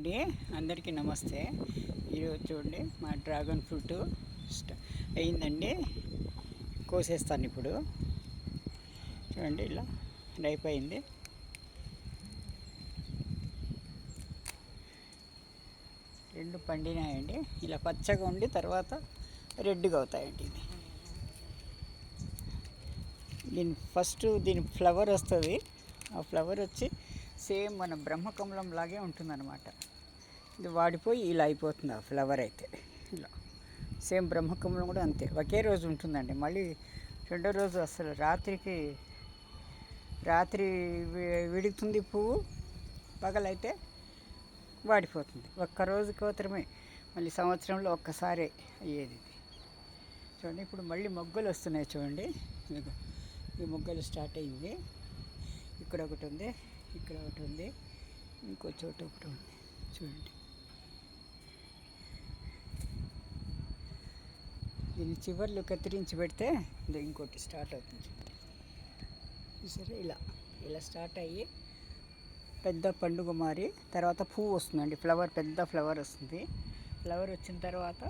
అండి, అందరికీ నమస్తే. ఈరోజు చూడండి మా డ్రాగన్ ఫ్రూట్ అయిందండి. కోసేస్తాను ఇప్పుడు. చూడండి ఇలా అయిపోయింది. రెండు పండినాయండి. ఇలా పచ్చగా ఉండి తర్వాత రెడ్గా అవుతాయండి. దీని ఫ్లవర్ వస్తుంది. ఆ ఫ్లవర్ వచ్చి సేమ్ మన బ్రహ్మకమలం లాగే ఉంటుందన్నమాట. ఇది వాడిపోయి ఇలా అయిపోతుంది. ఆ ఫ్లవర్ అయితే ఇలా సేమ్ బ్రహ్మకమలం కూడా అంతే, ఒకే రోజు ఉంటుందండి. మళ్ళీ రెండో రోజు అసలు రాత్రి విడుతుంది పువ్వు, పగలైతే వాడిపోతుంది. ఒక్కరోజు కోసమే, మళ్ళీ సంవత్సరంలో ఒక్కసారి అయ్యేది. చూడండి ఇప్పుడు మళ్ళీ మొగ్గలు వస్తున్నాయి. చూడండి ఈ మొగ్గలు స్టార్ట్ అయింది. ఇక్కడ ఒకటి ఉంది, ఇక్కడ ఒకటి ఉంది, ఇంకో చోట ఒకటి ఉంది. చూడండి దీన్ని చివర్లు కత్తిరించి పెడితే ఇంకోటి స్టార్ట్ అవుతుంది. చూసారా, ఇలా స్టార్ట్ అయ్యి పెద్ద పండుగ మారి తర్వాత పువ్వు వస్తుందండి. పెద్ద ఫ్లవర్ వస్తుంది. ఫ్లవర్ వచ్చిన తర్వాత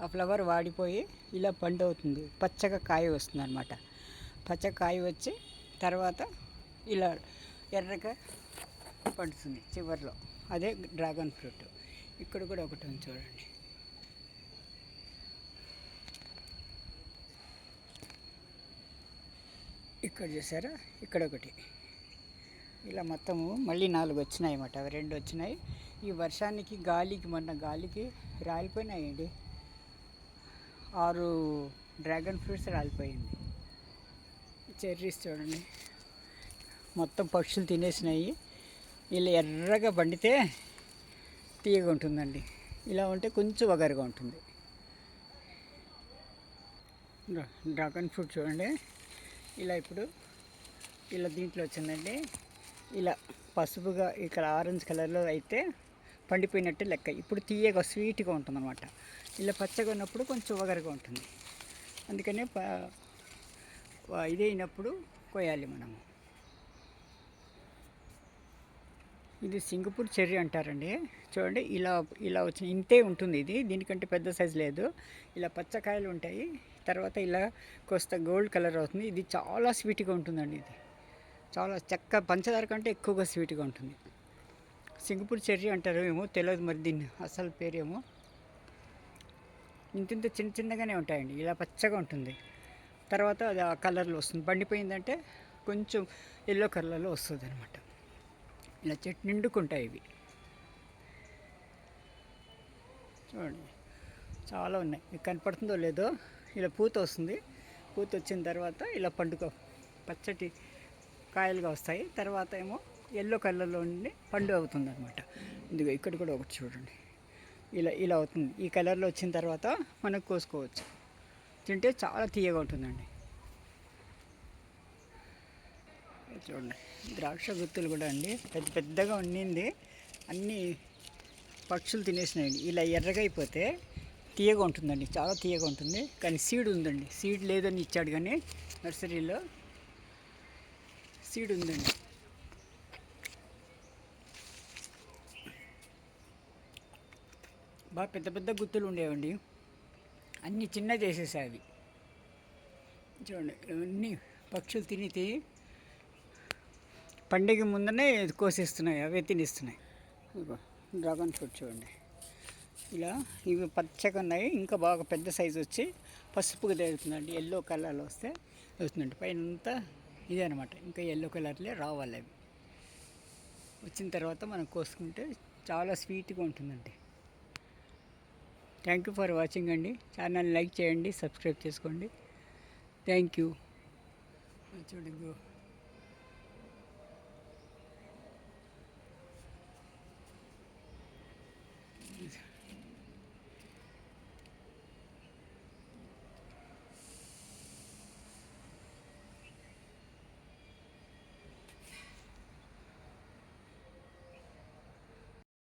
ఆ ఫ్లవర్ వాడిపోయి ఇలా పండు అవుతుంది. పచ్చగా కాయ వస్తుంది అనమాట. పచ్చగా కాయ వచ్చి తర్వాత ఇలా ఎర్రగా పండుతుంది చివర్లో. అదే డ్రాగన్ ఫ్రూట్. ఇక్కడ కూడా ఒకటి ఉంది చూడండి. ఇక్కడ చూసారా, ఇక్కడ ఒకటి. ఇలా మొత్తము మళ్ళీ 4 వచ్చినాయి అన్నమాట. అవి 2 వచ్చినాయి. ఈ వర్షానికి మొన్న గాలికి రాలిపోయినాయండి. 6 డ్రాగన్ ఫ్రూట్స్ రాలిపోయింది. చెర్రీస్ చూడండి, మొత్తం పక్షులు తినేసినాయి. ఇలా ఎర్రగా పండితే తీయగా ఉంటుందండి. ఇలా ఉంటే కొంచెం వగరుగా ఉంటుంది. డ్రాగన్ ఫ్రూట్ చూడండి, ఇప్పుడు దీంట్లో వచ్చిందండి. ఇలా పసుపుగా ఇక్కడ ఆరెంజ్ కలర్లో అయితే పండిపోయినట్టు లెక్క. ఇప్పుడు తీయగా స్వీట్గా ఉంటుందన్నమాట. ఇలా పచ్చగా ఉన్నప్పుడు కొంచెం వగరుగా ఉంటుంది. అందుకనే ఇదైనప్పుడు కోయాలి మనము. ఇది సింగపూర్ చెర్రీ అంటారండి. చూడండి ఇలా వచ్చిన ఇంతే ఉంటుంది. దీనికంటే పెద్ద సైజు లేదు. ఇలా పచ్చకాయలు ఉంటాయి. తర్వాత ఇలా కొస్త గోల్డ్ కలర్ అవుతుంది. ఇది చాలా స్వీట్గా ఉంటుందండి. ఇది చాలా పంచదార కంటే ఎక్కువగా స్వీట్గా ఉంటుంది. సింగపూర్ చెర్రీ అంటారు ఏమో తెలియదు మరి, దీన్ని అసలు పేరేమో. ఇంత చిన్నగానే ఉంటాయండి. ఇలా పచ్చగా ఉంటుంది. తర్వాత అది ఆ కలర్లో వస్తుంది. పండిపోయిందంటే కొంచెం ఎల్లో కలర్లో వస్తుంది అనమాట. ఇలా చెట్టు నిండుకుంటాయి ఇవి. చూడండి చాలా ఉన్నాయి. మీకు కనపడుతుందో లేదో, ఇలా పూత వస్తుంది. పూత వచ్చిన తర్వాత ఇలా పచ్చటి కాయలుగా వస్తాయి. తర్వాత ఏమో ఎల్లో కలర్లో ఉండి పండు అవుతుంది అనమాట. ఇదిగో ఇక్కడ కూడా ఒకటి చూడండి, ఇలా అవుతుంది. ఈ కలర్లో వచ్చిన తర్వాత మనకు కోసుకోవచ్చు. తింటే చాలా తీయగా ఉంటుందండి. చూడండి ద్రాక్ష గుత్తులు కూడా అండి పెద్దగా ఉండింది. అన్నీ పక్షులు తినేసినాయండి. ఇలా ఎర్రగా అయిపోతే తీయగా ఉంటుందండి, చాలా తీయగా ఉంటుంది. కానీ సీడ్ ఉందండి. సీడ్ లేదని ఇచ్చాడు, కానీ నర్సరీలో సీడ్ ఉందండి. బాగా పెద్ద గుత్తులు ఉండేవండి. అన్నీ చిన్న చేసేసాయి అవి. చూడండి అన్నీ పక్షులు తిని పండుగ ముందనే కోసేస్తున్నాయి, అవే తినేస్తున్నాయి. డ్రాగన్ ఫ్రూట్ చూడండి, ఇవి పచ్చగా ఉన్నాయి. ఇంకా బాగా పెద్ద సైజు వచ్చి పసుపుగా తేలుతుందండి. ఎల్లో కలర్లో వస్తే వస్తుందండి. పైన అంతా ఇదే అనమాట. ఇంకా ఎల్లో కలర్లే రావాలి. అవి వచ్చిన తర్వాత మనం కోసుకుంటే చాలా స్వీట్గా ఉంటుందండి. థ్యాంక్ యూ ఫర్ వాచింగ్ అండి. ఛానల్ లైక్ చేయండి, సబ్స్క్రైబ్ చేసుకోండి. Thank you. చూడండి